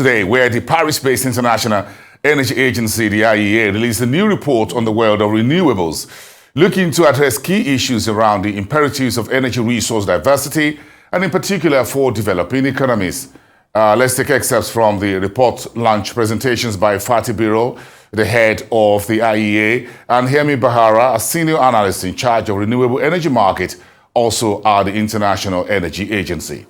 today, where the Paris-based International Energy Agency, the IEA, released a new report on the world of renewables, looking to address key issues around the imperatives of energy resource diversity, and in particular for developing economies. Let's take excerpts from the report launch presentations by Fatih Birol, the head of the IEA, and Hemi Bahara, a senior analyst in charge of renewable energy market, also at the International Energy Agency.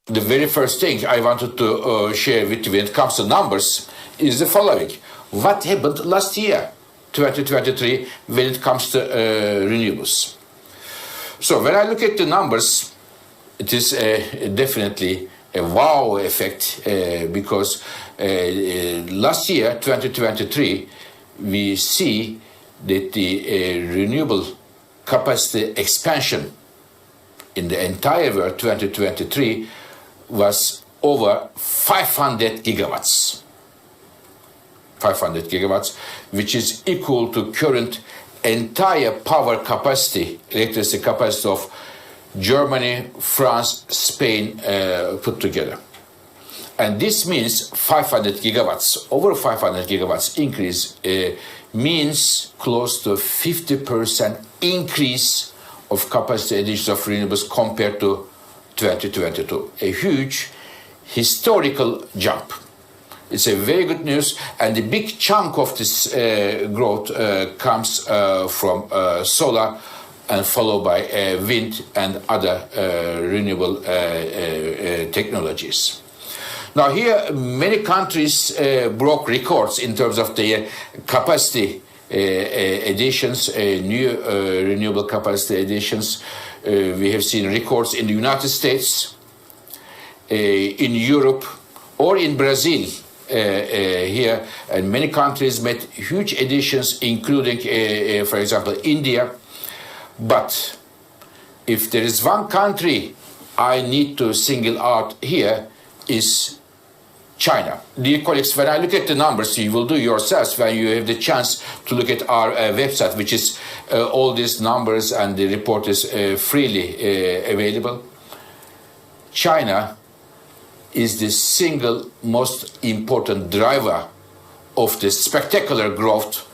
The very first thing I wanted to share with you when it comes to numbers is the following. What happened last year, 2023, when it comes to renewables? So when I look at the numbers, it is definitely a wow effect because last year, 2023, we see that the renewable capacity expansion in the entire world, 2023, was over 500 gigawatts. 500 gigawatts, which is equal to current entire power capacity, electricity capacity of Germany, France, Spain put together. And this means 500 gigawatts, over 500 gigawatts increase means close to 50% increase of capacity additions of renewables compared to 2022. A huge historical jump. It's a very good news, and the big chunk of this growth comes from solar, and followed by wind and other renewable technologies. Now here, many countries broke records in terms of their capacity additions, new renewable capacity additions. We have seen records in the United States, in Europe, or in Brazil here, and many countries made huge additions, including, for example, India. But if there is one country I need to single out here is China. Dear colleagues, when I look at the numbers, you will do yourselves when you have the chance to look at our website, which is all these numbers, and the report is freely available. China is the single most important driver of the spectacular growth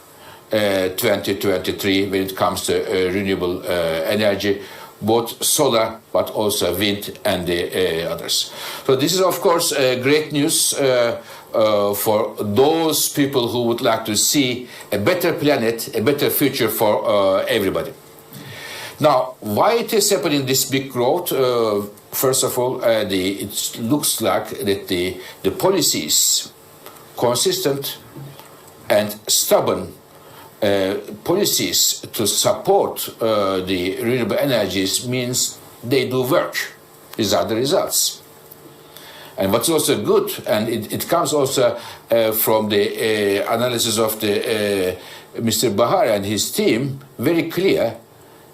2023 when it comes to renewable energy, both solar but also wind and the others. So this is of course great news for those people who would like to see a better planet, a better future for everybody. Now, why it is happening this big growth? First of all, it looks like that the policies, consistent and stubborn policies to support the renewable energies means they do work. These are the results. And what's also good, and it comes also from the analysis of the Mr. Bahar and his team, very clear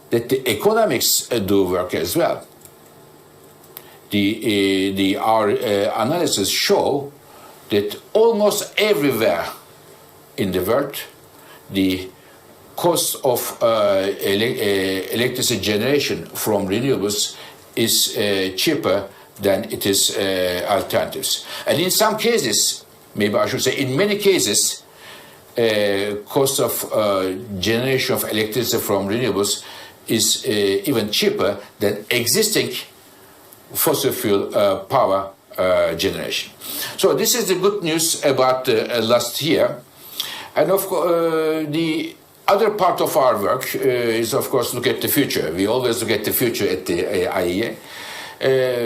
that the economics do work as well. Our analysis show that almost everywhere in the world, the cost of electricity generation from renewables is cheaper than it is alternatives. And in some cases, maybe I should say in many cases, cost of generation of electricity from renewables is even cheaper than existing fossil fuel power generation. So this is the good news about last year. And of course, the other part of our work is, of course, look at the future. We always look at the future at the IEA.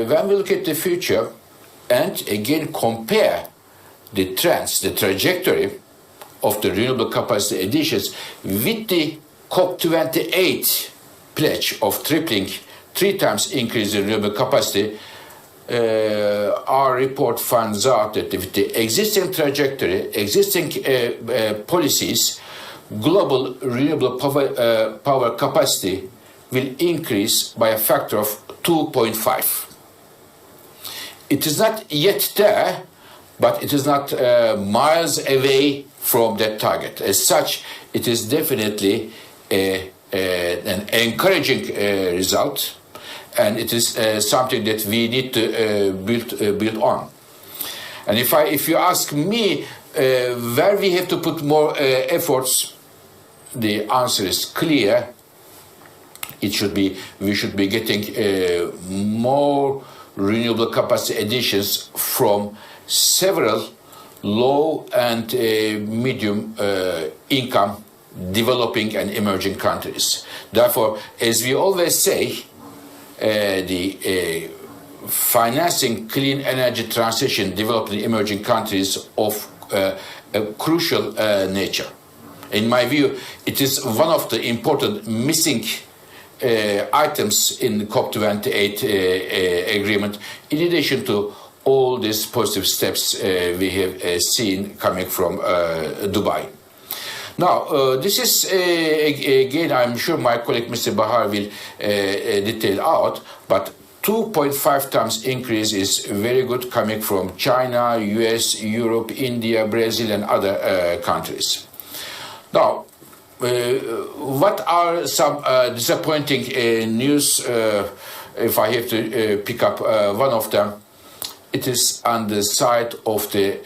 When we look at the future and again compare the trends, the trajectory of the renewable capacity additions with the COP28 pledge of tripling, 3 times increase in renewable capacity, our report finds out that with the existing trajectory, existing policies, global renewable power capacity will increase by a factor of 2.5. It is not yet there, but it is not miles away from that target. As such, it is definitely an encouraging result. and it is something that we need to build on. And if you ask me where we have to put more efforts, the answer is clear. We should be getting more renewable capacity additions from several low and medium income developing and emerging countries. Therefore, as we always say, the financing clean energy transition developing emerging countries of a crucial nature. In my view, it is one of the important missing items in the COP28 agreement, in addition to all these positive steps we have seen coming from Dubai. Now, this is, again, I'm sure my colleague Mr. Bahar will detail out, but 2.5 times increase is very good coming from China, US, Europe, India, Brazil, and other countries. Now, what are some disappointing news, if I have to pick up one of them? It is on the side of the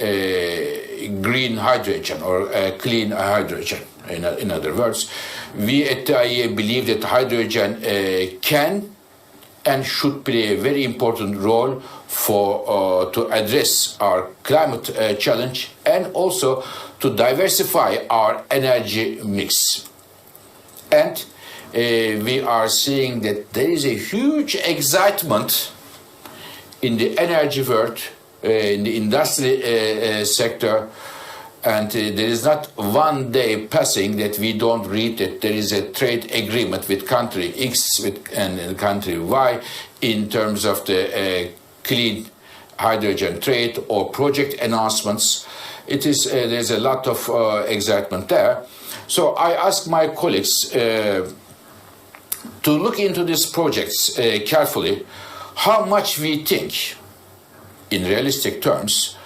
green hydrogen or clean hydrogen. In other words, we at IEA believe that hydrogen can and should play a very important role to address our climate challenge and also to diversify our energy mix. And we are seeing that there is a huge excitement in the energy world, in the industry sector, and there is not one day passing that we don't read that there is a trade agreement with country X and country Y in terms of the clean hydrogen trade or project announcements. There's a lot of excitement there. So I ask my colleagues to look into these projects carefully, how much we think, in realistic terms,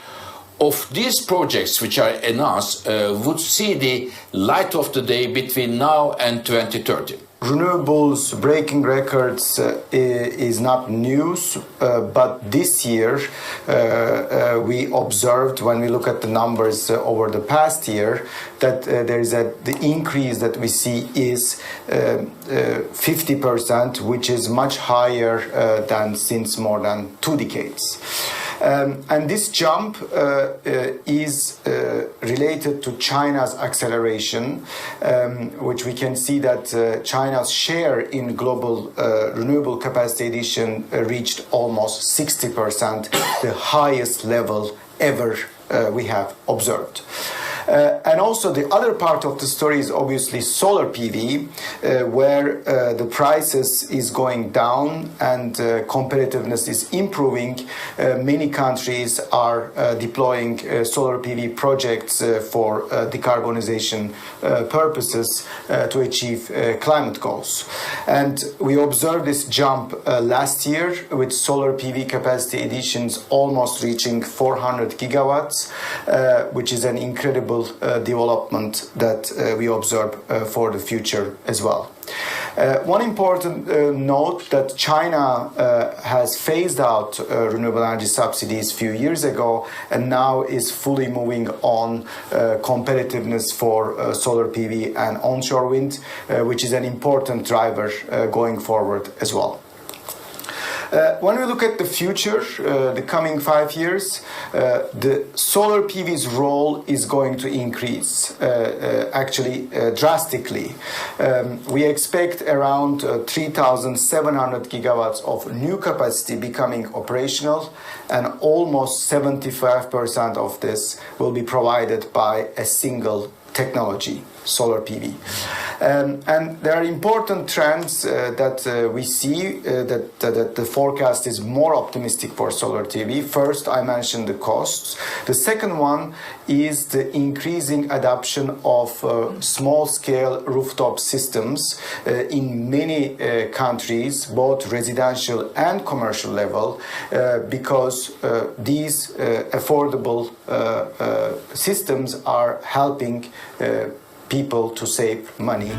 of these projects which are announced would see the light of the day between now and 2030. Renewables breaking records is not news, but this year we observed, when we look at the numbers over the past year, that the increase that we see is 50%, which is much higher than since more than 2 decades. And this jump is related to China's acceleration, which we can see that China's share in global renewable capacity addition reached almost 60%, the highest level ever we have observed. And also the other part of the story is obviously solar PV, where the prices is going down and competitiveness is improving. Many countries are deploying solar PV projects for decarbonization purposes to achieve climate goals. And we observed this jump last year with solar PV capacity additions almost reaching 400 gigawatts, which is an incredible development that we observe for the future as well. One important note that China has phased out renewable energy subsidies a few years ago and now is fully moving on competitiveness for solar PV and onshore wind, which is an important driver going forward as well. When we look at the future, the coming 5 years, the solar PV's role is going to increase, actually drastically. We expect around 3,700 gigawatts of new capacity becoming operational, and almost 75% of this will be provided by a single technology, solar PV. And there are important trends that we see that the forecast is more optimistic for solar PV. First, I mentioned the costs. The second one is the increasing adoption of small-scale rooftop systems in many countries, both residential and commercial level, because these affordable systems are helping people to save money.